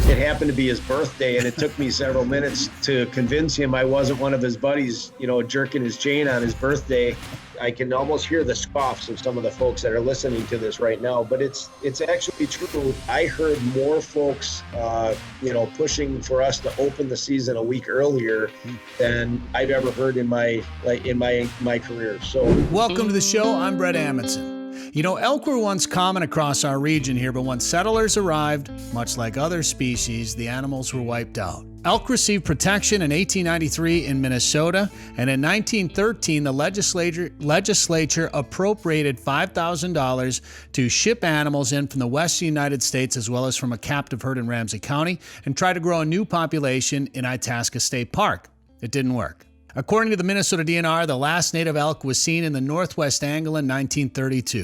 It happened to be his birthday, and it took me several minutes to convince him I wasn't one of his buddies, jerking his chain on his birthday. I can almost hear the scoffs of some of the folks that are listening to this right now, but it's actually true. I heard more folks, pushing for us to open the season a week earlier than I've ever heard in my career. So, welcome to the show. I'm Bret Amundson. Elk were once common across our region here, but when settlers arrived, much like other species, the animals were wiped out. Elk received protection in 1893 in Minnesota, and in 1913, the legislature appropriated $5,000 to ship animals in from the western United States as well as from a captive herd in Ramsey County and try to grow a new population in Itasca State Park. It didn't work. According to the Minnesota DNR, the last native elk was seen in the northwest angle in 1932.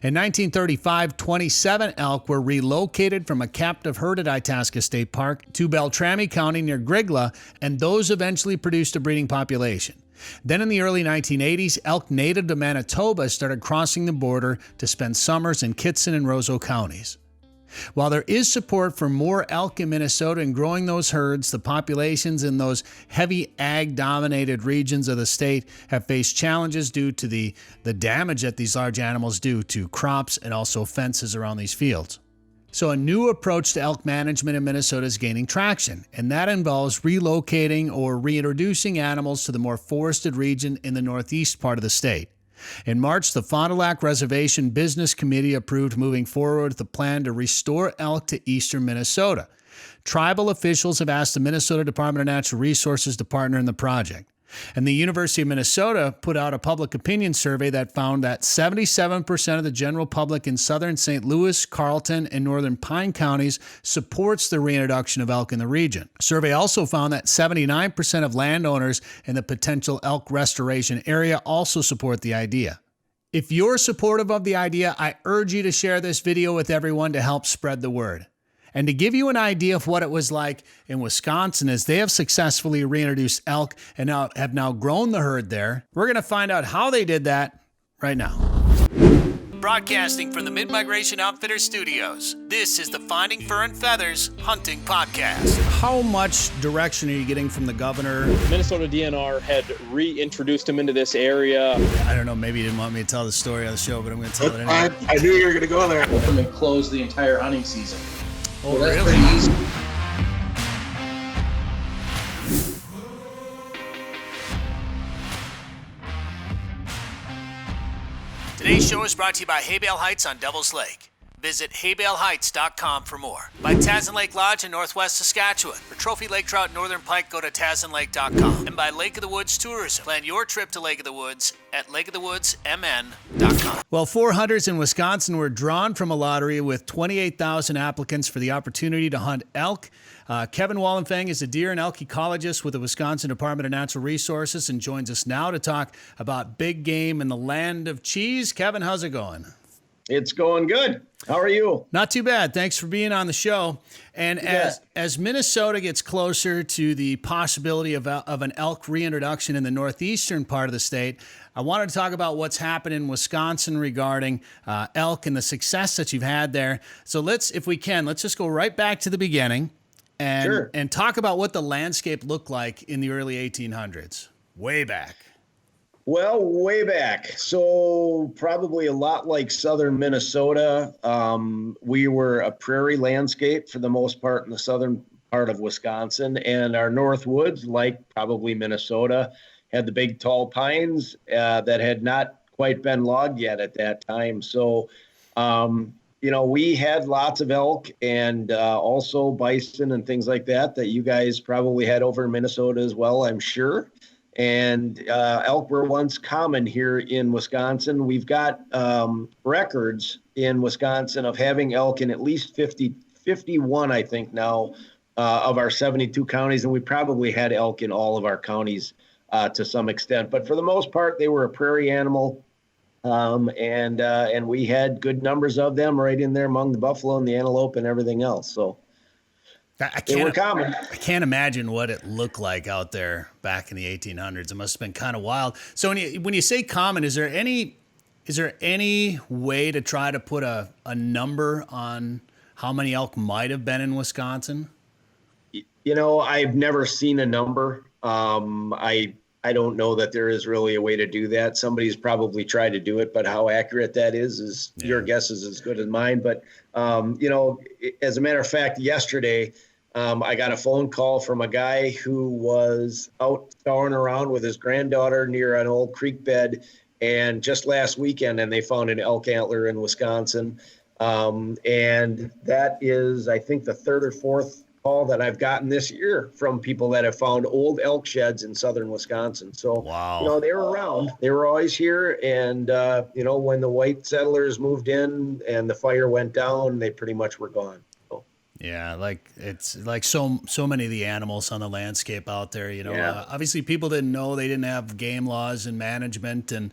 In 1935, 27 elk were relocated from a captive herd at Itasca State Park to Beltrami County near Grigla, and those eventually produced a breeding population. Then in the early 1980s, elk native to Manitoba started crossing the border to spend summers in Kitson and Roseau counties. While there is support for more elk in Minnesota and growing those herds, the populations in those heavy ag-dominated regions of the state have faced challenges due to the damage that these large animals do to crops and also fences around these fields. So a new approach to elk management in Minnesota is gaining traction, and that involves relocating or reintroducing animals to the more forested region in the northeast part of the state. In March, the Fond du Lac Reservation Business Committee approved moving forward with a plan to restore elk to eastern Minnesota. Tribal officials have asked the Minnesota Department of Natural Resources to partner in the project. And the University of Minnesota put out a public opinion survey that found that 77% of the general public in southern St. Louis, Carleton, and northern Pine counties supports the reintroduction of elk in the region. The survey also found that 79% of landowners in the potential elk restoration area also support the idea. If you're supportive of the idea, I urge you to share this video with everyone to help spread the word. And to give you an idea of what it was like in Wisconsin as they have successfully reintroduced elk and have now grown the herd there, we're going to find out how they did that right now. Broadcasting from the Mid-Migration Outfitter Studios, this is the Finding Fur and Feathers Hunting Podcast. How much direction are you getting from the governor? Minnesota DNR had reintroduced him into this area. I don't know, maybe you didn't want me to tell the story on the show, but I'm going to tell it anyway. I knew you were going to go there. And close the entire hunting season. Oh, that's really? pretty easy. Today's show is brought to you by Hay Bale Heights on Devil's Lake. Visit haybaleheights.com for more. By Tazen Lake Lodge in northwest Saskatchewan. For trophy lake trout and northern pike, go to tazenlake.com. And by Lake of the Woods Tourism. Plan your trip to Lake of the Woods at lakeofthewoodsmn.com. Well, 4 hunters in Wisconsin were drawn from a lottery with 28,000 applicants for the opportunity to hunt elk. Kevin Wallenfang is a deer and elk ecologist with the Wisconsin Department of Natural Resources and joins us now to talk about big game in the land of cheese. Kevin, how's it going? it's going good. How are you? Not too bad. Thanks for being on the show. And as Minnesota gets closer to the possibility of an elk reintroduction in the northeastern part of the state, I wanted to talk about what's happened in Wisconsin regarding elk and the success that you've had there. So let's just go right back to the beginning and talk about what the landscape looked like in the early 1800s, way back. Well, way back. So probably a lot like southern Minnesota. We were a prairie landscape for the most part in the southern part of Wisconsin. And our north woods, like probably Minnesota, had the big tall pines that had not quite been logged yet at that time. So, we had lots of elk and also bison and things like that you guys probably had over in Minnesota as well, I'm sure. And elk were once common here in Wisconsin. We've got records in Wisconsin of having elk in at least 51, I think now, of our 72 counties. And we probably had elk in all of our counties to some extent. But for the most part, they were a prairie animal. And we had good numbers of them right in there among the buffalo and the antelope and everything else. So they were common. I can't imagine what it looked like out there back in the 1800s. It must have been kind of wild. So when you say common, is there any way to try to put a number on how many elk might have been in Wisconsin? I've never seen a number. I don't know that there is really a way to do that. Somebody's probably tried to do it, but how accurate that is your guess is as good as mine. But, as a matter of fact, yesterday, I got a phone call from a guy who was out scouring around with his granddaughter near an old creek bed. And just last weekend, and they found an elk antler in Wisconsin. And that is, I think, the third or fourth call that I've gotten this year from people that have found old elk sheds in southern Wisconsin. So, wow. They were around. They were always here. And, when the white settlers moved in and the fire went down, they pretty much were gone. So. Yeah, it's like so many of the animals on the landscape out there. Obviously people didn't know, they didn't have game laws and management, and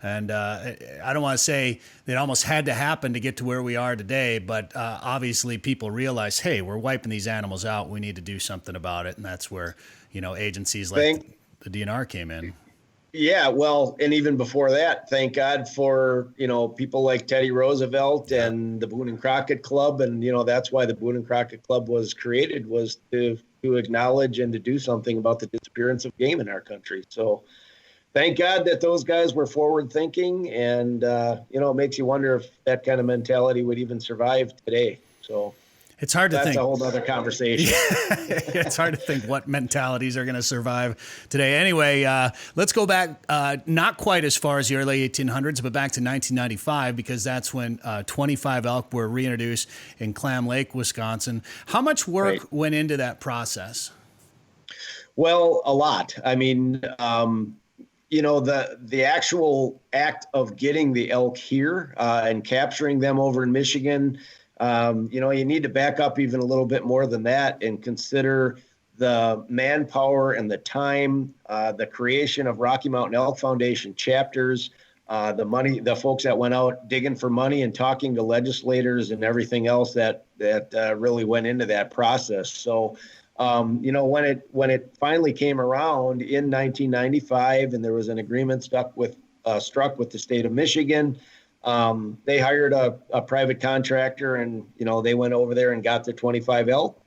I don't want to say it almost had to happen to get to where we are today, but obviously people realized, hey, we're wiping these animals out. We need to do something about it, and that's where agencies like the DNR came in. Yeah, well, and even before that, thank God for, people like Teddy Roosevelt and the Boone and Crockett Club. And, that's why the Boone and Crockett Club was created, was to acknowledge and to do something about the disappearance of game in our country. So thank God that those guys were forward thinking. And, it makes you wonder if that kind of mentality would even survive today. So it's hard to think. That's a whole other conversation. It's hard to think what mentalities are going to survive today. Anyway, let's go back, not quite as far as the early 1800s, but back to 1995, because that's when 25 elk were reintroduced in Clam Lake, Wisconsin. How much work went into that process? Well, a lot. I mean, the actual act of getting the elk here and capturing them over in Michigan, you need to back up even a little bit more than that and consider the manpower and the time, the creation of Rocky Mountain Elk Foundation chapters, the money, the folks that went out digging for money and talking to legislators and everything else that really went into that process. So, when it finally came around in 1995 and there was an agreement struck with the state of Michigan, they hired a private contractor, and they went over there and got the 25 elk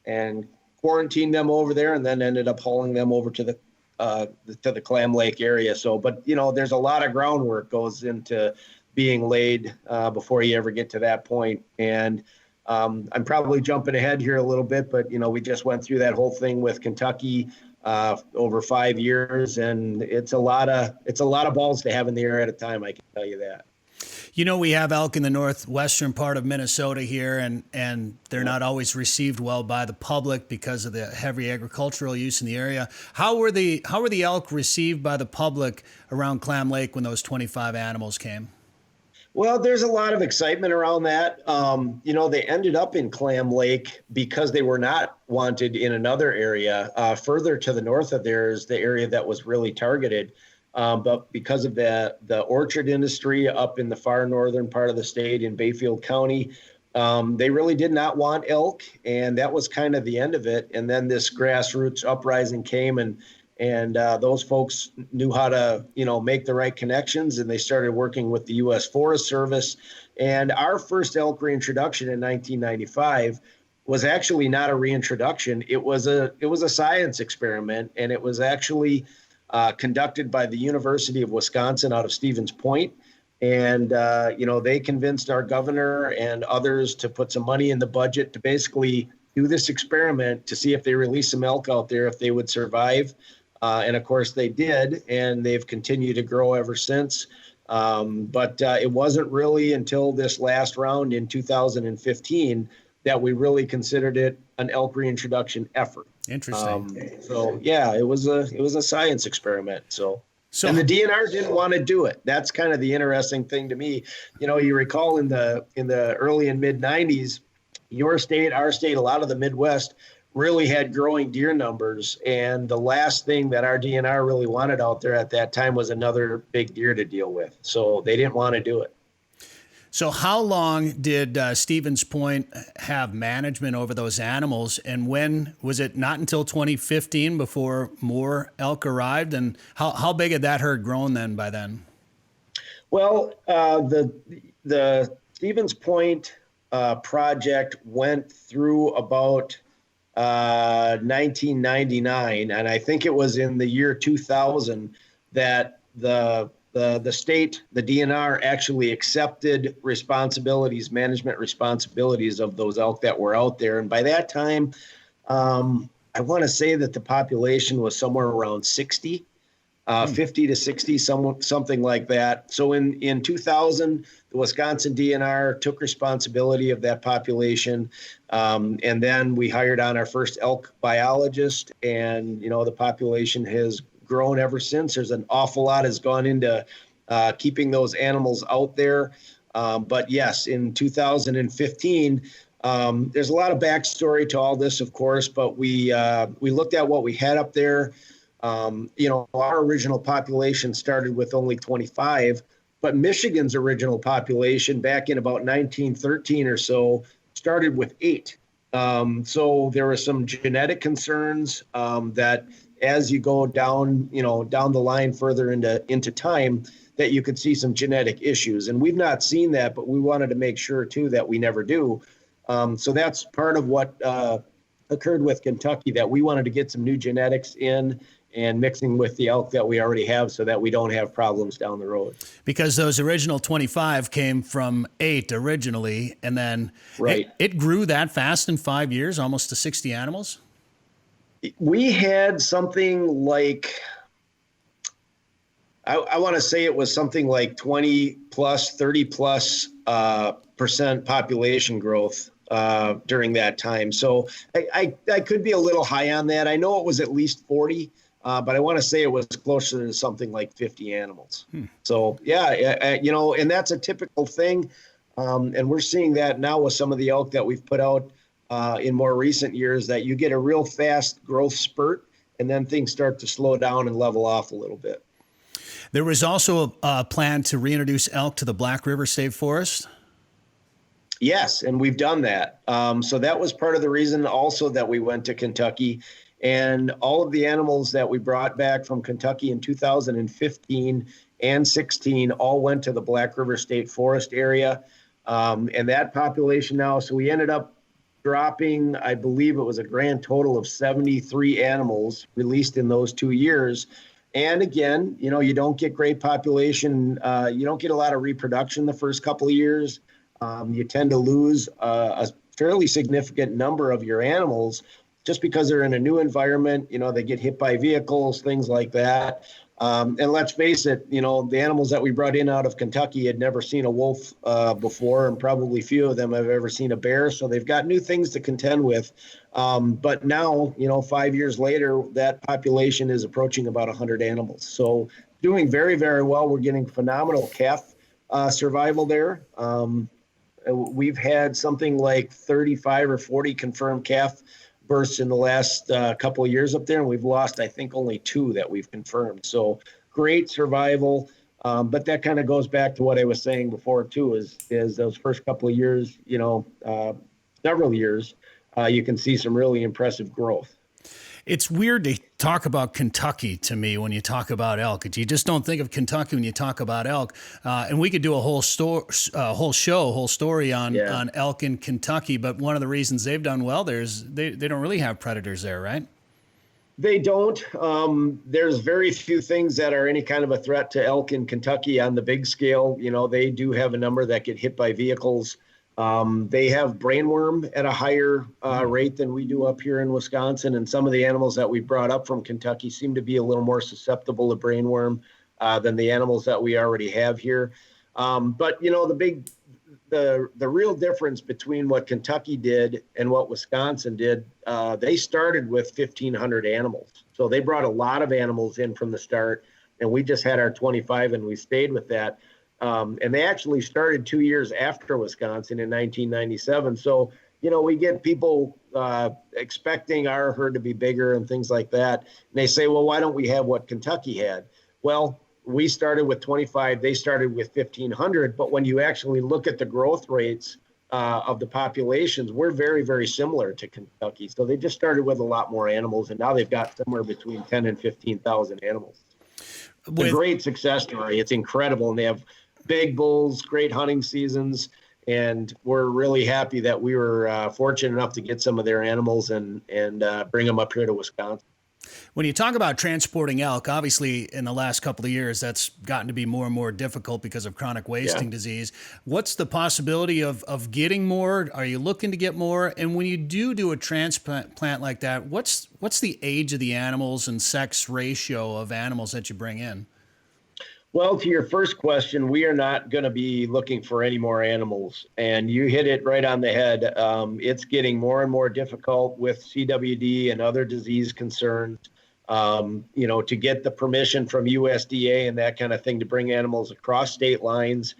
and quarantined them over there, and then ended up hauling them over to the Clam Lake area. So, but there's a lot of groundwork goes into being laid before you ever get to that point. And I'm probably jumping ahead here a little bit, but we just went through that whole thing with Kentucky over 5 years, and it's a lot of balls to have in the air at a time. I can tell you that. We have elk in the northwestern part of Minnesota here, and they're not always received well by the public because of the heavy agricultural use in the area. How were the elk received by the public around Clam Lake when those 25 animals came? Well, there's a lot of excitement around that. They ended up in Clam Lake because they were not wanted in another area. Further to the north of there is the area that was really targeted. But because of the orchard industry up in the far northern part of the state in Bayfield County, they really did not want elk, and that was kind of the end of it. And then this grassroots uprising came, and those folks knew how to, make the right connections, and they started working with the U.S. Forest Service. And our first elk reintroduction in 1995 was actually not a reintroduction. It was a science experiment, and it was actually conducted by the University of Wisconsin out of Stevens Point. And, they convinced our governor and others to put some money in the budget to basically do this experiment to see if they release some elk out there, if they would survive. And of course they did, and they've continued to grow ever since. But it wasn't really until this last round in 2015 that we really considered it an elk reintroduction effort. Interesting. So yeah, it was a science experiment. So and the DNR didn't want to do it. That's kind of the interesting thing to me. You recall in the early and mid 90s, your state, our state, a lot of the Midwest really had growing deer numbers. And the last thing that our DNR really wanted out there at that time was another big deer to deal with. So they didn't want to do it. So how long did Stevens Point have management over those animals? And when was it not until 2015 before more elk arrived? And how big had that herd grown then by then? Well, the Stevens Point project went through about 1999, and I think it was in the year 2000 that the state, the DNR, actually accepted management responsibilities of those elk that were out there. And by that time, I want to say that the population was somewhere around 60. 50 to 60, something like that. So in 2000, the Wisconsin DNR took responsibility of that population. And then we hired on our first elk biologist, and, the population has grown ever since. There's an awful lot has gone into keeping those animals out there. But yes, in 2015, there's a lot of backstory to all this, of course, but we looked at what we had up there. Our original population started with only 25, but Michigan's original population back in about 1913 or so started with 8. So there were some genetic concerns that as you go down the line further into time, that you could see some genetic issues. And we've not seen that, but we wanted to make sure too that we never do. So that's part of what occurred with Kentucky, that we wanted to get some new genetics in and mixing with the elk that we already have so that we don't have problems down the road. Because those original 25 came from 8 originally, and then right. it grew that fast in 5 years, almost to 60 animals? We had something like, I want to say it was something like 20 plus, 30 plus percent population growth during that time. So I could be a little high on that. I know it was at least 40. But I want to say it was closer to something like 50 animals. So, yeah, and that's a typical thing. And we're seeing that now with some of the elk that we've put out in more recent years, that you get a real fast growth spurt, and then things start to slow down and level off a little bit. There was also a plan to reintroduce elk to the Black River State Forest. Yes, and we've done that. So that was part of the reason also that we went to Kentucky. And all of the animals that we brought back from Kentucky in 2015 and 16 all went to the Black River State Forest area. And that population now, so we ended up dropping, I believe it was a grand total of 73 animals released in those 2 years. And again, you don't get great population. You don't get a lot of reproduction the first couple of years. You tend to lose a fairly significant number of your animals just because they're in a new environment. They get hit by vehicles, things like that. And let's face it, the animals that we brought in out of Kentucky had never seen a wolf before, and probably few of them have ever seen a bear. So they've got new things to contend with. But now, 5 years later, that population is approaching about 100 animals. So doing very, very well. We're getting phenomenal calf survival there. We've had something like 35 or 40 confirmed calf births in the last couple of years up there, and we've lost, I think, only 2 that we've confirmed. So great survival, but that kind of goes back to what I was saying before too. Is those first couple of years, several years, you can see some really impressive growth. It's weird to talk about Kentucky to me when you talk about elk. You just don't think of Kentucky when you talk about elk. And we could do a whole story on elk in Kentucky. But one of the reasons they've done well there is they don't really have predators there, right? They don't. There's very few things that are any kind of a threat to elk in Kentucky on the big scale. They do have a number that get hit by vehicles. They have brainworm at a higher rate than we do up here in Wisconsin. And some of the animals that we brought up from Kentucky seem to be a little more susceptible to brainworm than the animals that we already have here. But, the real difference between what Kentucky did and what Wisconsin did, they started with 1,500 animals. So they brought a lot of animals in from the start, and we just had our 25 and we stayed with that. And they actually started 2 years after Wisconsin in 1997. So, we get people expecting our herd to be bigger and things like that. And they say, well, why don't we have what Kentucky had? Well, we started with 25. They started with 1,500. But when you actually look at the growth rates of the populations, we're very, very similar to Kentucky. So they just started with a lot more animals, and now they've got somewhere between 10 and 15,000 animals. It's a great success story. It's incredible. And they have big bulls, great hunting seasons, And we're really happy that we were fortunate enough to get some of their animals and bring them up here to Wisconsin. When you talk about transporting elk, obviously in the last couple of years, that's gotten to be more and more difficult because of chronic wasting disease. What's the possibility of getting more? Are you looking to get more? And when you do a transplant like that, what's the age of the animals and sex ratio of animals that you bring in? Well, to your first question, we are not going to be looking for any more animals. And you hit it right on the head. It's getting more and more difficult with CWD and other disease concerns, to get the permission from USDA and that kind of thing to bring animals across state lines.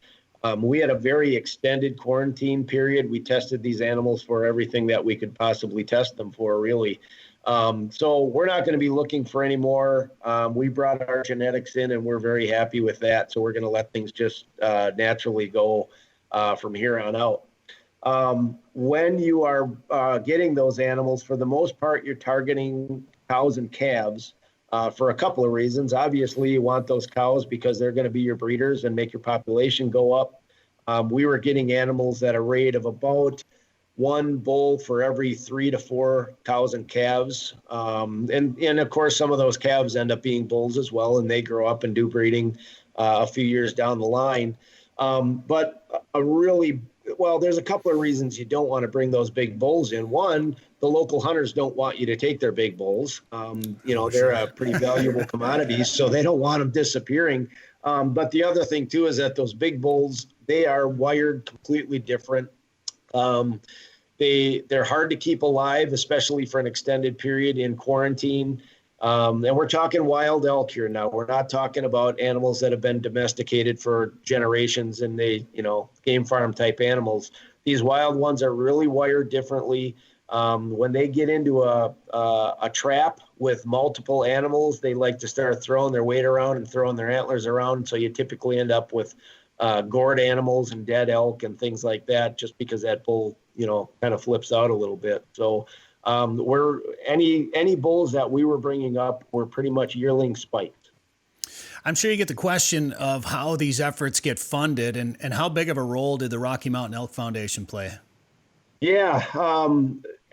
We had a very extended quarantine period. We tested these animals for everything that we could possibly test them for, really. So we're not going to be looking for any more. We brought our genetics in and we're very happy with that. So we're going to let things just naturally go from here on out. When you are getting those animals, for the most part, you're targeting cows and calves for a couple of reasons. Obviously, you want those cows because they're going to be your breeders and make your population go up. We were getting animals at a rate of about one bull for every 3 to 4 cows and calves. And of course, some of those calves end up being bulls as well, and they grow up and do breeding a few years down the line. But there's a couple of reasons you don't want to bring those big bulls in. One, the local hunters don't want you to take their big bulls. They're a pretty valuable commodity, so they don't want them disappearing. But the other thing, too, is that those big bulls, they are wired completely different. They're hard to keep alive, especially for an extended period in quarantine. And we're talking wild elk here now. We're not talking about animals that have been domesticated for generations and game farm type animals. These wild ones are really wired differently. When they get into a trap with multiple animals, they like to start throwing their weight around and throwing their antlers around. So you typically end up with gored animals and dead elk and things like that, just because that bull, kind of flips out a little bit. So any bulls that we were bringing up were pretty much yearling spiked. I'm sure you get the question of how these efforts get funded and how big of a role did the Rocky Mountain Elk Foundation play? Yeah,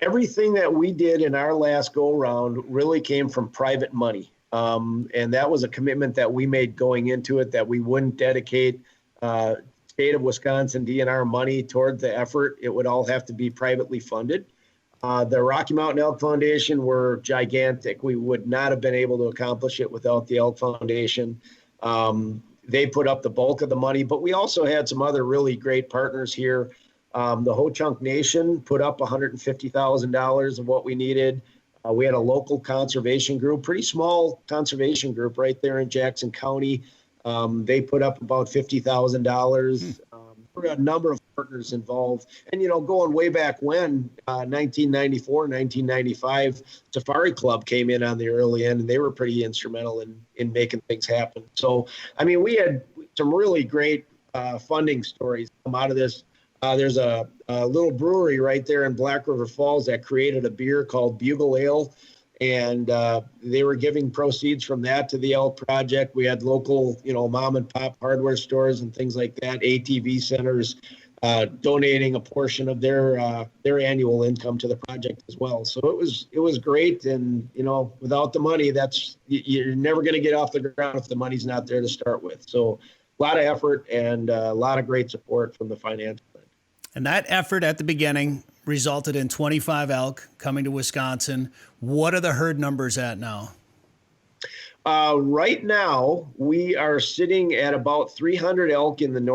everything that we did in our last go round really came from private money. And that was a commitment that we made going into it, that we wouldn't dedicate state of Wisconsin DNR money toward the effort. It would all have to be privately funded. The Rocky Mountain Elk Foundation were gigantic. We would not have been able to accomplish it without the Elk Foundation. They put up the bulk of the money, but we also had some other really great partners here. The Ho-Chunk Nation put up $150,000 of what we needed. We had a local conservation group, pretty small conservation group right there in Jackson County. They put up about $50,000. There were a number of partners involved. And, going way back when, 1994, 1995, Safari Club came in on the early end, and they were pretty instrumental in making things happen. So, we had some really great funding stories come out of this. There's a little brewery right there in Black River Falls that created a beer called Bugle Ale. And they were giving proceeds from that to the Elk Project. We had local, mom and pop hardware stores and things like that, ATV centers, donating a portion of their annual income to the project as well. So it was great. And, without the money, you're never going to get off the ground if the money's not there to start with. So a lot of effort and a lot of great support from the financial end. And that effort at the beginning resulted in 25 elk coming to Wisconsin. What are the herd numbers at now? Right now, we are sitting at about 300 elk in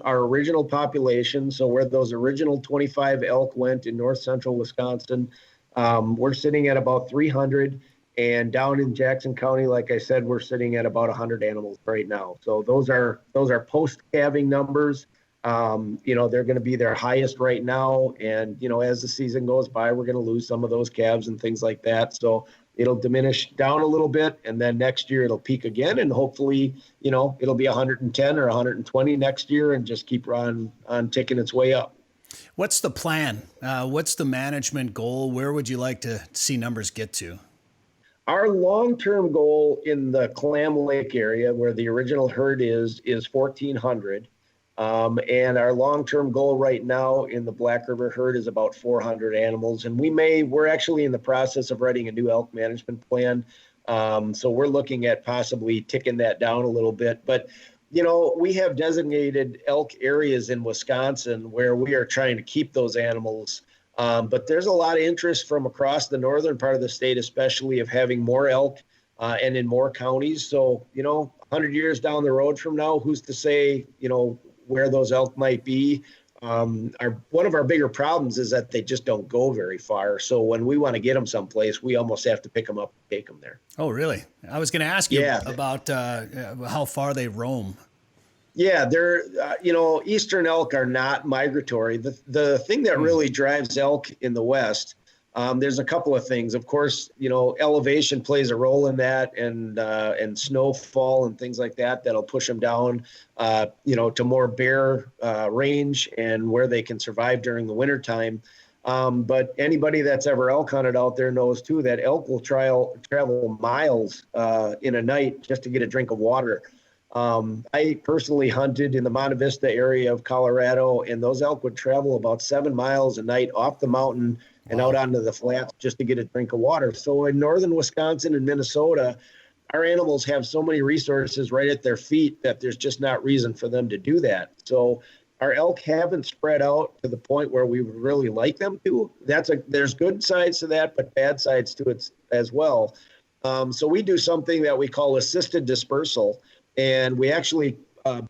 our original population. So where those original 25 elk went in north central Wisconsin, we're sitting at about 300. And down in Jackson County, like I said, we're sitting at about 100 animals right now. So those are post-calving numbers. They're going to be their highest right now. And, as the season goes by, we're going to lose some of those calves and things like that. So it'll diminish down a little bit. And then next year it'll peak again. And hopefully, it'll be 110 or 120 next year and just keep on ticking its way up. What's the plan? What's the management goal? Where would you like to see numbers get to? Our long-term goal in the Clam Lake area where the original herd is 1,400. And our long-term goal right now in the Black River herd is about 400 animals. And we're actually in the process of writing a new elk management plan. So we're looking at possibly ticking that down a little bit. But, we have designated elk areas in Wisconsin where we are trying to keep those animals. But there's a lot of interest from across the northern part of the state, especially of having more elk and in more counties. So, 100 years down the road from now, who's to say, where those elk might be. One of our bigger problems is that they just don't go very far. So when we want to get them someplace, we almost have to pick them up and take them there. Oh, really? I was going to ask you about how far they roam. Yeah, they're, eastern elk are not migratory. The thing that really drives elk in the West, there's a couple of things. Of course, elevation plays a role in that, and snowfall and things like that that'll push them down, to more bare range and where they can survive during the wintertime. But anybody that's ever elk hunted out there knows too that elk will travel miles in a night just to get a drink of water. I personally hunted in the Monte Vista area of Colorado, and those elk would travel about 7 miles a night off the mountain and out onto the flats just to get a drink of water. So in northern Wisconsin and Minnesota, our animals have so many resources right at their feet that there's just not reason for them to do that. So our elk haven't spread out to the point where we would really like them to. There's good sides to that, but bad sides to it as well. So we do something that we call assisted dispersal. And we actually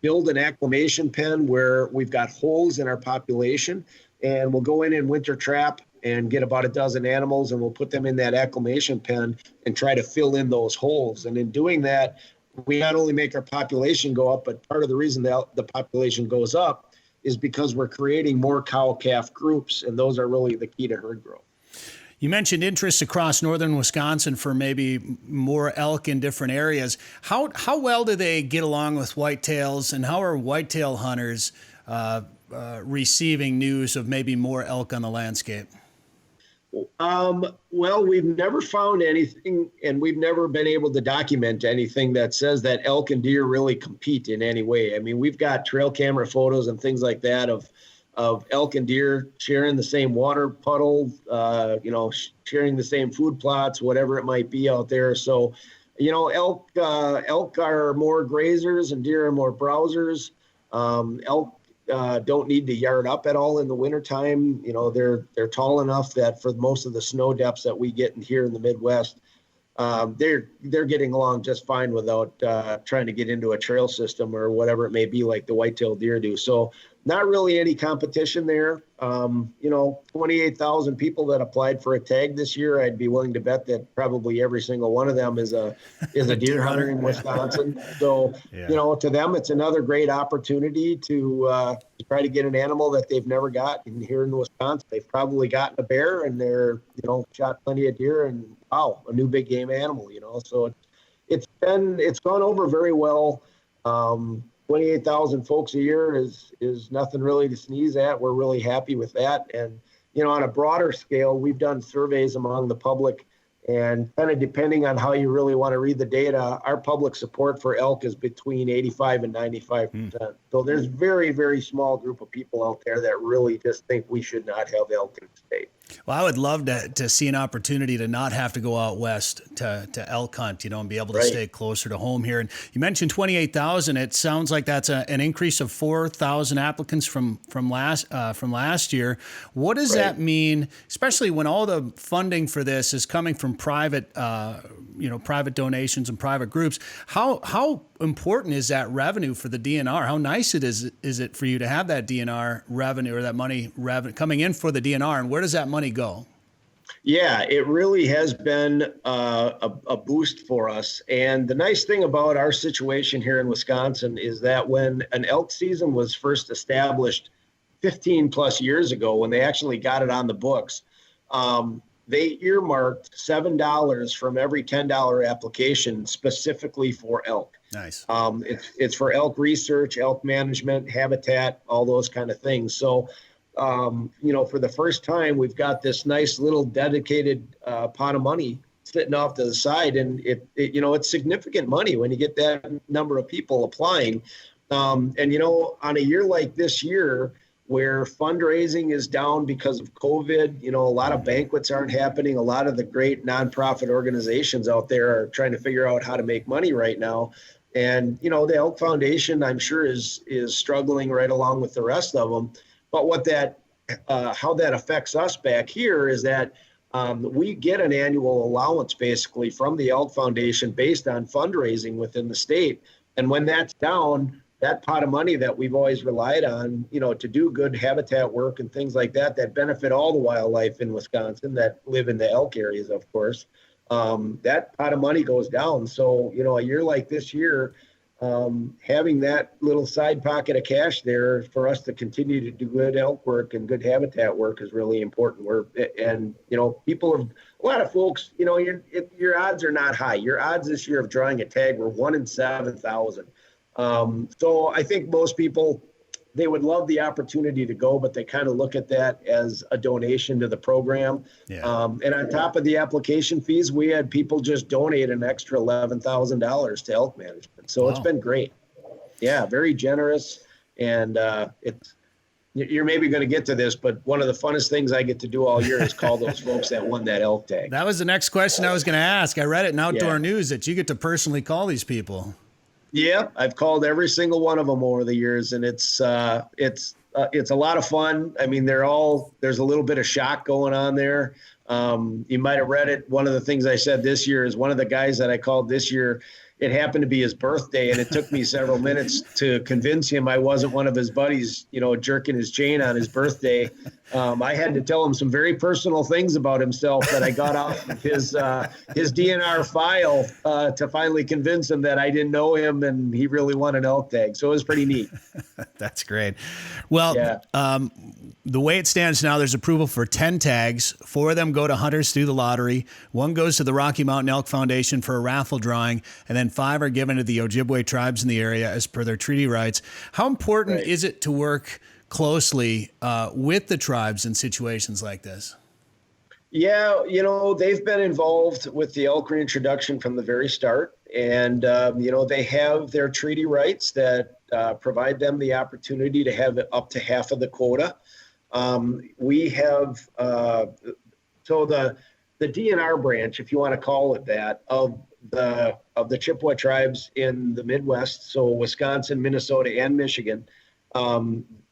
build an acclimation pen where we've got holes in our population, and we'll go in and winter trap and get about a dozen animals, and we'll put them in that acclimation pen and try to fill in those holes. And in doing that, we not only make our population go up, but part of the reason the population goes up is because we're creating more cow-calf groups, and those are really the key to herd growth. You mentioned interest across northern Wisconsin for maybe more elk in different areas. How well do they get along with whitetails, and how are whitetail hunters receiving news of maybe more elk on the landscape? Well, we've never found anything, and we've never been able to document anything that says that elk and deer really compete in any way. I mean, we've got trail camera photos and things like that of elk and deer sharing the same water puddle, sharing the same food plots, whatever it might be out there. So, elk are more grazers and deer are more browsers. Elk don't need to yard up at all in the wintertime. They're tall enough that for most of the snow depths that we get in here in the Midwest, they're getting along just fine without trying to get into a trail system or whatever it may be like the white-tailed deer do. So not really any competition there. 28,000 people that applied for a tag this year. I'd be willing to bet that probably every single one of them is a deer hunter in Wisconsin. So, to them, it's another great opportunity to try to get an animal that they've never gotten here in Wisconsin. They've probably gotten a bear, and they're, shot plenty of deer, and wow, a new big game animal, So it's gone over very well. 28,000 folks a year is nothing really to sneeze at. We're really happy with that. And, on a broader scale, we've done surveys among the public, and kind of depending on how you really want to read the data, our public support for elk is between 85 and 95%. So there's very, very small group of people out there that really just think we should not have elk in the state. Well, I would love to see an opportunity to not have to go out west to elk hunt, and be able to stay closer to home here. And you mentioned 28,000. It sounds like that's an increase of 4,000 applicants from last year. What does that mean, especially when all the funding for this is coming from private donations and private groups? How important is that revenue for the DNR? How nice is it for you to have that DNR revenue, or that money coming in for the DNR, and where does that money go? Yeah, it really has been a boost for us. And the nice thing about our situation here in Wisconsin is that when an elk season was first established 15 plus years ago, when they actually got it on the books, they earmarked $7 from every $10 application specifically for elk. Nice. It's for elk research, elk management, habitat, all those kind of things. So, for the first time, we've got this nice little dedicated pot of money sitting off to the side, and it's significant money when you get that number of people applying. And, on a year like this year, where fundraising is down because of COVID, a lot of banquets aren't happening. A lot of the great nonprofit organizations out there are trying to figure out how to make money right now. And, the Elk Foundation, I'm sure, is struggling right along with the rest of them. But how that affects us back here is that we get an annual allowance basically from the Elk Foundation based on fundraising within the state. And when that's down, that pot of money that we've always relied on, to do good habitat work and things like that benefit all the wildlife in Wisconsin that live in the elk areas, of course, that pot of money goes down. So, a year like this year, having that little side pocket of cash there for us to continue to do good elk work and good habitat work is really important. A lot of folks, your odds are not high. Your odds this year of drawing a tag were 1 in 7,000. So I think most people, they would love the opportunity to go, but they kind of look at that as a donation to the program. Yeah. And on top of the application fees, we had people just donate an extra $11,000 to elk management. So It's been great. Yeah, very generous. And you're maybe going to get to this, but one of the funnest things I get to do all year is call those folks that won that elk tag. That was the next question I was going to ask. I read it in Outdoor News that you get to personally call these people. Yeah, I've called every single one of them over the years, and it's a lot of fun. I mean, there's a little bit of shock going on there. You might have read it. One of the things I said this year is one of the guys that I called this year, it happened to be his birthday, and it took me several minutes to convince him I wasn't one of his buddies, jerking his chain on his birthday. I had to tell him some very personal things about himself that I got off of his DNR file to finally convince him that I didn't know him and he really won an elk tag. So it was pretty neat. That's great. Well, the way it stands now, there's approval for 10 tags. 4 of them go to hunters through the lottery. 1 goes to the Rocky Mountain Elk Foundation for a raffle drawing, and then 5 are given to the Ojibwe tribes in the area as per their treaty rights. How important is it to work closely with the tribes in situations like this? Yeah, they've been involved with the Elk Reintroduction from the very start. And, they have their treaty rights that provide them the opportunity to have up to half of the quota. We have, so the DNR branch, if you want to call it that, of the Chippewa tribes in the Midwest, so Wisconsin, Minnesota, and Michigan,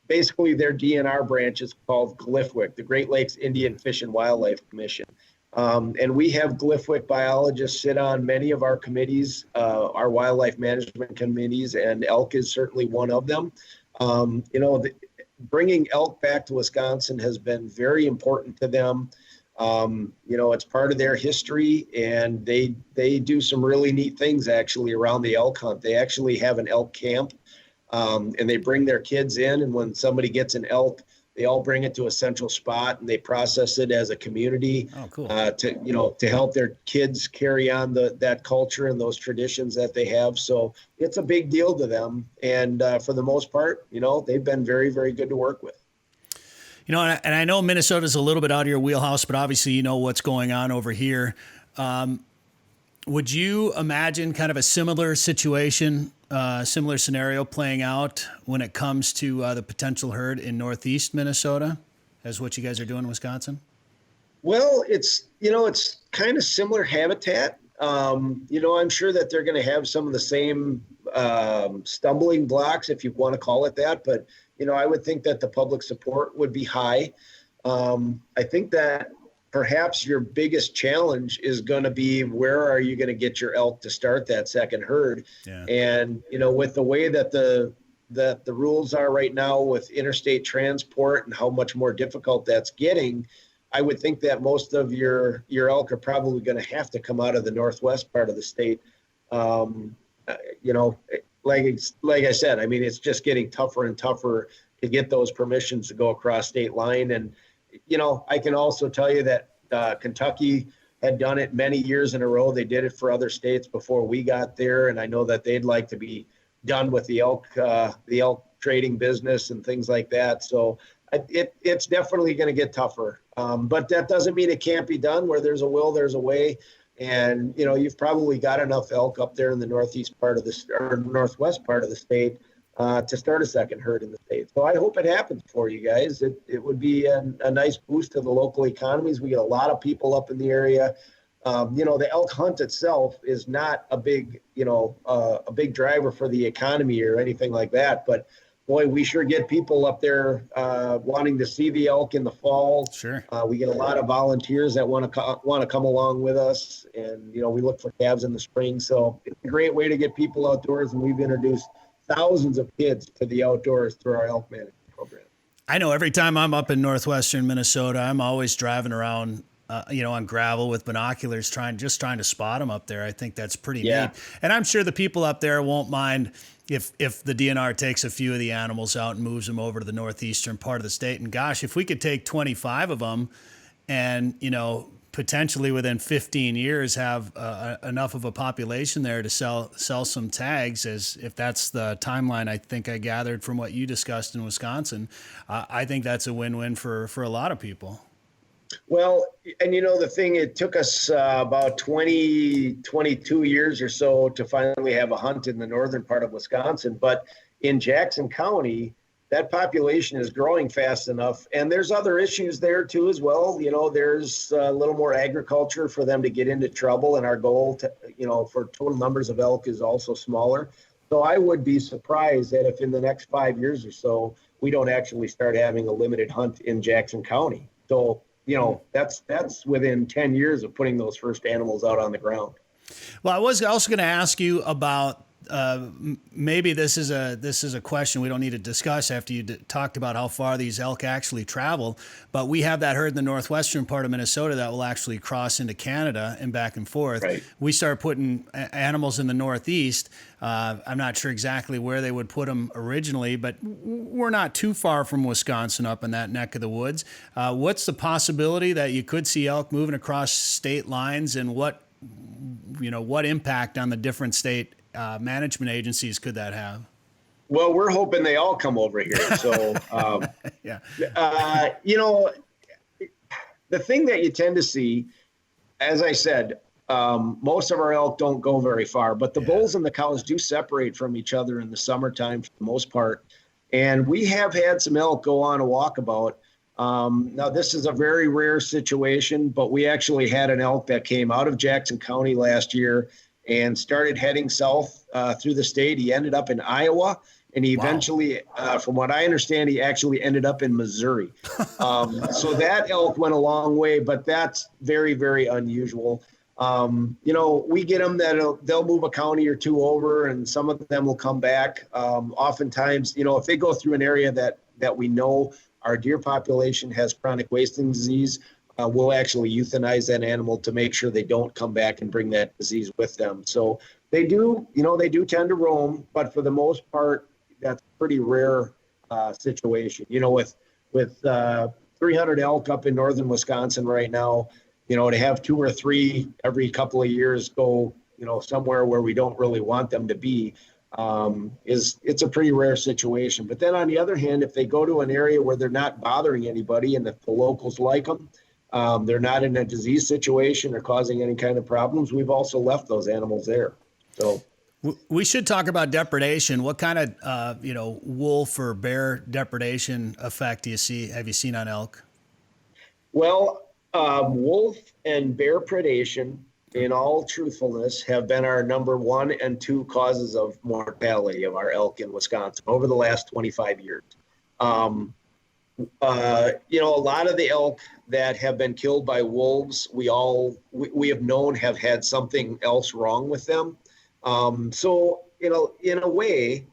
basically their DNR branch is called GLFWC, the Great Lakes Indian Fish and Wildlife Commission. And we have GLFWC biologists sit on many of our committees, our wildlife management committees, and elk is certainly one of them. Bringing elk back to Wisconsin has been very important to them. It's part of their history, and they do some really neat things actually around the elk hunt. They actually have an elk camp, and they bring their kids in, and when somebody gets an elk, they all bring it to a central spot and they process it as a community. Oh, cool. To help their kids carry on that culture and those traditions that they have. So it's a big deal to them. And for the most part, they've been very, very good to work with. And I know Minnesota's a little bit out of your wheelhouse, but obviously you know what's going on over here. Would you imagine kind of a similar situation, similar scenario playing out when it comes to the potential herd in Northeast Minnesota as what you guys are doing in Wisconsin? Well, it's kind of similar habitat. I'm sure that they're going to have some of the same stumbling blocks, if you want to call it that. But, I would think that the public support would be high. I think that perhaps your biggest challenge is going to be where are you going to get your elk to start that second herd? Yeah. And, with the way that the rules are right now with interstate transport and how much more difficult that's getting, I would think that most of your elk are probably going to have to come out of the northwest part of the state. Like I said, I mean, it's just getting tougher and tougher to get those permissions to go across state line. And, I can also tell you that Kentucky had done it many years in a row. They did it for other states before we got there. And I know that they'd like to be done with the elk trading business and things like that. So it's definitely going to get tougher. But that doesn't mean it can't be done. Where there's a will, there's a way. And, you've probably got enough elk up there in the northwest part of the state to start a second herd in the state. So I hope it happens for you guys. It would be a nice boost to the local economies. We get a lot of people up in the area. The elk hunt itself is not a big driver for the economy or anything like that. But boy, we sure get people up there wanting to see the elk in the fall. Sure. We get a lot of volunteers that want to come along with us, and we look for calves in the spring. So it's a great way to get people outdoors, and we've introduced thousands of kids to the outdoors through our elk management program. I know every time I'm up in northwestern Minnesota, I'm always driving around, on gravel with binoculars, trying to spot them up there. I think that's pretty neat. And I'm sure the people up there won't mind if the DNR takes a few of the animals out and moves them over to the northeastern part of the state. And gosh, if we could take 25 of them and, potentially within 15 years have enough of a population there to sell some tags, as if that's the timeline I think I gathered from what you discussed in Wisconsin, I think that's a win-win for a lot of people. Well, and the thing, it took us about 22 years or so to finally have a hunt in the northern part of Wisconsin. But in Jackson County, that population is growing fast enough. And there's other issues there too as well. There's a little more agriculture for them to get into trouble. And our goal for total numbers of elk is also smaller. So I would be surprised that if in the next 5 years or so, we don't actually start having a limited hunt in Jackson County. So that's within 10 years of putting those first animals out on the ground. Well, I was also going to ask you about maybe this is a question we don't need to discuss after you talked about how far these elk actually travel, but we have that herd in the northwestern part of Minnesota that will actually cross into Canada and back and forth. Right. We start putting animals in the northeast. I'm not sure exactly where they would put them originally, but we're not too far from Wisconsin up in that neck of the woods. What's the possibility that you could see elk moving across state lines, and what impact on the different state management agencies could that have? Well, we're hoping they all come over here. So, yeah. The thing that you tend to see, as I said, most of our elk don't go very far, but the bulls and the cows do separate from each other in the summertime for the most part. And we have had some elk go on a walkabout. Now, this is a very rare situation, but we actually had an elk that came out of Jackson County last year and started heading south through the state. He ended up in Iowa, and he eventually, from what I understand, he actually ended up in Missouri. So that elk went a long way, but that's very, very unusual. We get them that they'll move a county or two over, and some of them will come back. Oftentimes, if they go through an area that we know our deer population has chronic wasting disease, we'll actually euthanize that animal to make sure they don't come back and bring that disease with them. So they do tend to roam, but for the most part, that's a pretty rare situation. With 300 elk up in northern Wisconsin right now, to have 2 or 3 every couple of years go, somewhere where we don't really want them to be, it's a pretty rare situation. But then on the other hand, if they go to an area where they're not bothering anybody and if the locals like them, they're not in a disease situation or causing any kind of problems, we've also left those animals there. So we should talk about depredation. What kind of, wolf or bear depredation effect have you seen on elk? Well, wolf and bear predation, in all truthfulness, have been our number 1 and 2 causes of mortality of our elk in Wisconsin over the last 25 years. A lot of the elk that have been killed by wolves, we have known have had something else wrong with them. So, in a way,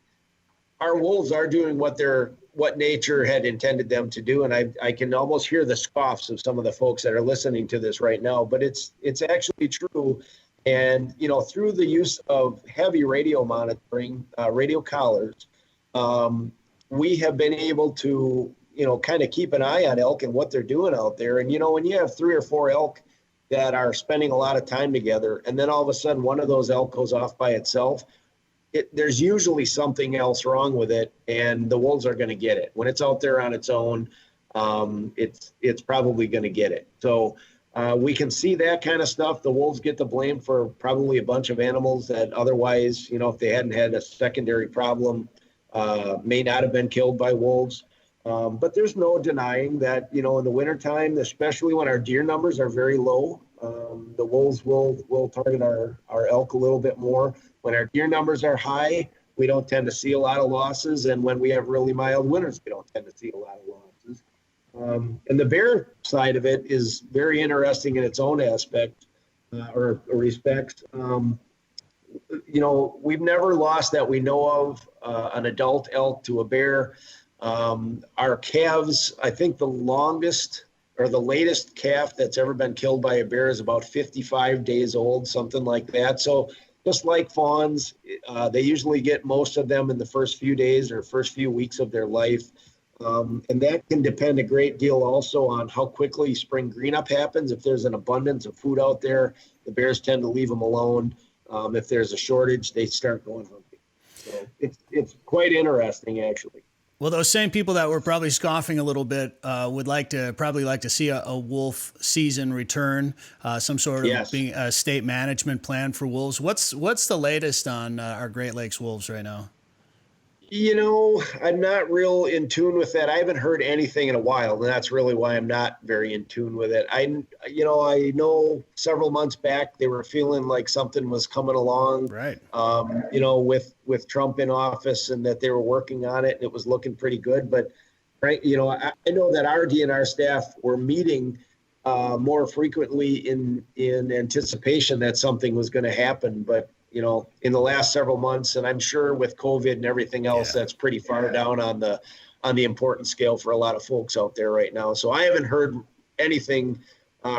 our wolves are doing what nature had intended them to do. And I can almost hear the scoffs of some of the folks that are listening to this right now, but it's actually true. And, through the use of heavy radio monitoring, radio collars, we have been able to, kind of keep an eye on elk and what they're doing out there. And, when you have 3 or 4 elk that are spending a lot of time together, and then all of a sudden one of those elk goes off by itself, there's usually something else wrong with it, and the wolves are going to get it. When it's out there on its own, it's probably going to get it. So we can see that kind of stuff. The wolves get the blame for probably a bunch of animals that otherwise, if they hadn't had a secondary problem, may not have been killed by wolves. But there's no denying that, in the wintertime, especially when our deer numbers are very low, the wolves will target our elk a little bit more. When our deer numbers are high, we don't tend to see a lot of losses. And when we have really mild winters, we don't tend to see a lot of losses. And the bear side of it is very interesting in its own aspect or respects. We've never lost that we know of an adult elk to a bear. Our calves, I think the longest or the latest calf that's ever been killed by a bear is about 55 days old, something like that. So just like fawns, they usually get most of them in the first few days or first few weeks of their life. And that can depend a great deal also on how quickly spring greenup happens. If there's an abundance of food out there, the bears tend to leave them alone. If there's a shortage, they start going hunting. So it's quite interesting, actually. Well, those same people that were probably scoffing a little bit would probably like to see a wolf season return, some sort of being a state management plan for wolves. What's the latest on our Great Lakes wolves right now? I'm not real in tune with that. I haven't heard anything in a while, and that's really why I'm not very in tune with it. I know several months back they were feeling like something was coming along, right? With Trump in office, and that they were working on it, and it was looking pretty good. But I know that our DNR staff were meeting more frequently in anticipation that something was going to happen, but in the last several months, and I'm sure with COVID and everything else, that's pretty far down on the importance scale for a lot of folks out there right now. So I haven't heard anything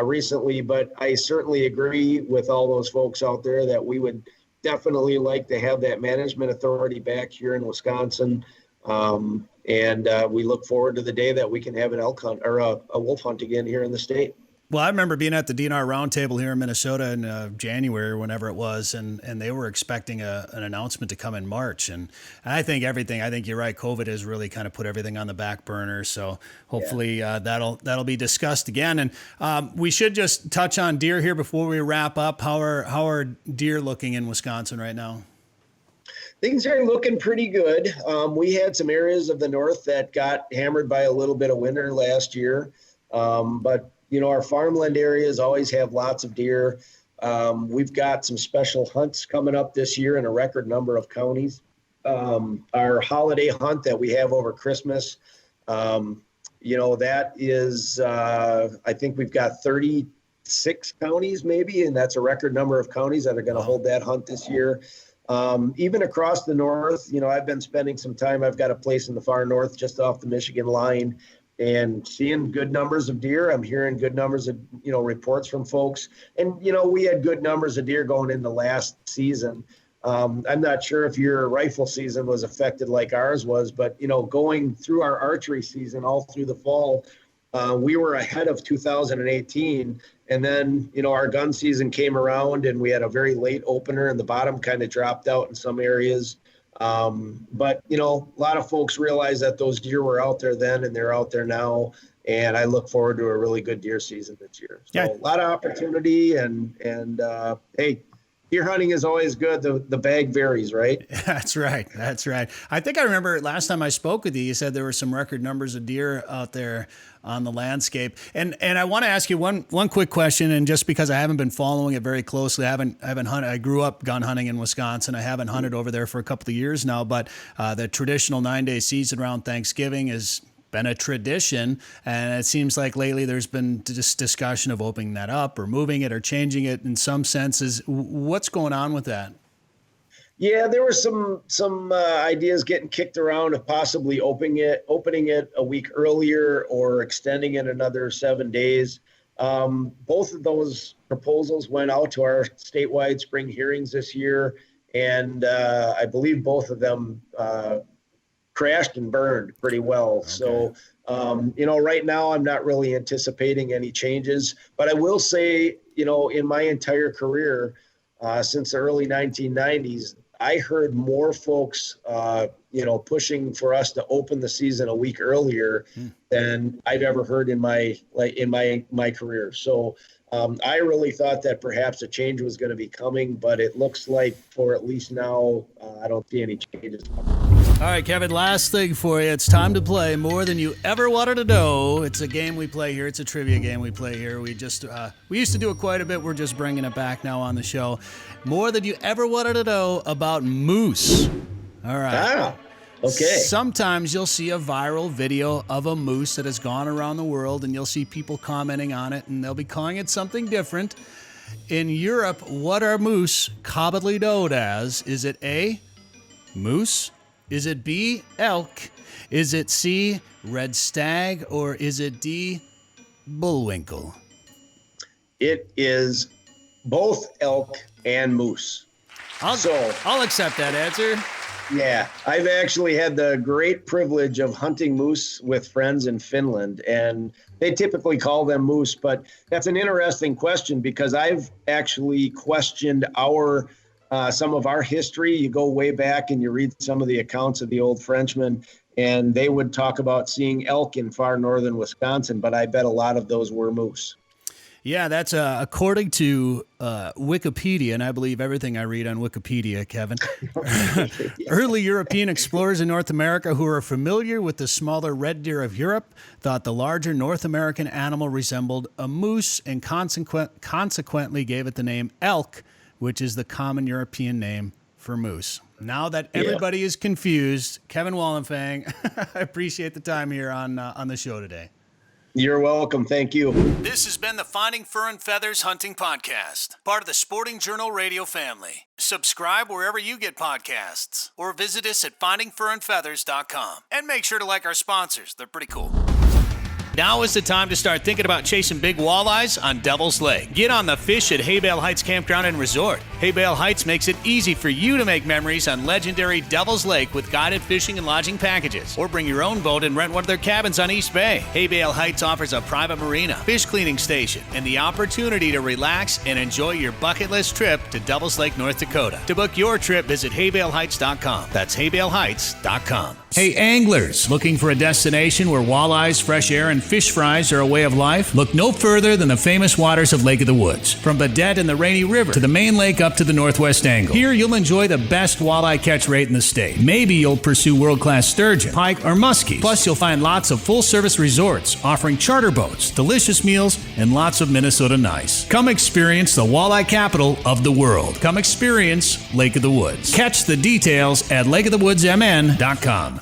recently, but I certainly agree with all those folks out there that we would definitely like to have that management authority back here in Wisconsin. And we look forward to the day that we can have an elk hunt or a wolf hunt again here in the state. Well, I remember being at the DNR roundtable here in Minnesota in January or whenever it was, and they were expecting an announcement to come in March. And I think you're right. COVID has really kind of put everything on the back burner. So hopefully that'll be discussed again. And we should just touch on deer here before we wrap up. How are deer looking in Wisconsin right now? Things are looking pretty good. We had some areas of the north that got hammered by a little bit of winter last year, but our farmland areas always have lots of deer. We've got some special hunts coming up this year in a record number of counties. Our holiday hunt that we have over Christmas, that is, I think we've got 36 counties maybe, and that's a record number of counties that are going to hold that hunt this year. Even across the north, I've been spending some time. I've got a place in the far north just off the Michigan line, and seeing good numbers of deer. I'm hearing good numbers of, reports from folks. And, we had good numbers of deer going into last season. I'm not sure if your rifle season was affected like ours was, but, going through our archery season all through the fall, we were ahead of 2018. And then, our gun season came around and we had a very late opener and the bottom kind of dropped out in some areas. But, a lot of folks realize that those deer were out there then and they're out there now. And I look forward to a really good deer season this year. So a lot of opportunity and hey, deer hunting is always good. The bag varies, right? That's right. I think I remember last time I spoke with you, you said there were some record numbers of deer out there on the landscape. And I want to ask you one quick question. And just because I haven't been following it very closely, I haven't hunted. I grew up gun hunting in Wisconsin. I haven't hunted over there for a couple of years now, but the traditional 9-day season around Thanksgiving has been a tradition, and it seems like lately there's been this discussion of opening that up or moving it or changing it in some senses. What's going on with that? Yeah, there were some ideas getting kicked around of possibly opening it a week earlier or extending it another 7 days. Both of those proposals went out to our statewide spring hearings this year, and I believe both of them crashed and burned pretty well. Okay. So, right now I'm not really anticipating any changes, but I will say, in my entire career, since the early 1990s, I heard more folks, pushing for us to open the season a week earlier than I've ever heard in my career. So, I really thought that perhaps a change was going to be coming, but it looks like for at least now, I don't see any changes coming. All right, Kevin, last thing for you. It's time to play More Than You Ever Wanted to Know. It's a game we play here. It's a trivia game we play here. We used to do it quite a bit. We're just bringing it back now on the show. More Than You Ever Wanted to Know about moose. All right. Ah, okay. Sometimes you'll see a viral video of a moose that has gone around the world, and you'll see people commenting on it, and they'll be calling it something different. In Europe, what are moose commonly known as? Is it A, moose? Is it B, elk? Is it C, red stag? Or is it D, bullwinkle? It is both elk and moose. I'll accept that answer. Yeah, I've actually had the great privilege of hunting moose with friends in Finland, and they typically call them moose, but that's an interesting question because I've actually questioned some of our history. You go way back and you read some of the accounts of the old Frenchmen, and they would talk about seeing elk in far northern Wisconsin, but I bet a lot of those were moose. Yeah, that's according to Wikipedia, and I believe everything I read on Wikipedia, Kevin. Early European explorers in North America who were familiar with the smaller red deer of Europe thought the larger North American animal resembled a moose and consequently gave it the name elk, which is the common European name for moose. Now that everybody is confused, Kevin Wallenfang, I appreciate the time here on the show today. You're welcome. Thank you. This has been the Finding Fur and Feathers Hunting Podcast, part of the Sporting Journal radio family. Subscribe wherever you get podcasts, or visit us at findingfurandfeathers.com. And make sure to like our sponsors. They're pretty cool. Now is the time to start thinking about chasing big walleyes on Devil's Lake. Get on the fish at Haybale Heights Campground and Resort. Haybale Heights makes it easy for you to make memories on legendary Devil's Lake with guided fishing and lodging packages. Or bring your own boat and rent one of their cabins on East Bay. Haybale Heights offers a private marina, fish cleaning station, and the opportunity to relax and enjoy your bucket list trip to Devil's Lake, North Dakota. To book your trip, visit haybaleheights.com. That's haybaleheights.com. Hey anglers, looking for a destination where walleyes, fresh air, and fish fries are a way of life? Look no further than the famous waters of Lake of the Woods. From Badette and the Rainy River to the main lake up to the northwest angle. Here you'll enjoy the best walleye catch rate in the state. Maybe you'll pursue world-class sturgeon, pike, or muskies. Plus you'll find lots of full-service resorts offering charter boats, delicious meals, and lots of Minnesota nice. Come experience the walleye capital of the world. Come experience Lake of the Woods. Catch the details at lakeofthewoodsmn.com.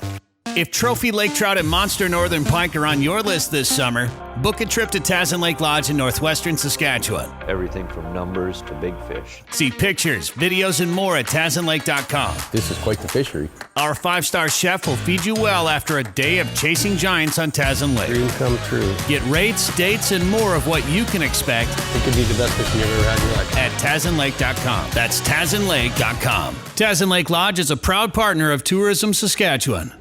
If trophy lake trout and monster northern pike are on your list this summer, book a trip to Tazen Lake Lodge in northwestern Saskatchewan. Everything from numbers to big fish. See pictures, videos, and more at TazenLake.com. This is quite the fishery. Our 5-star chef will feed you well after a day of chasing giants on Tazen Lake. Dream come true. Get rates, dates, and more of what you can expect. It could be the best fishing you've ever had in your life. At TazenLake.com. That's TazenLake.com. Tazen Lake Lodge is a proud partner of Tourism Saskatchewan.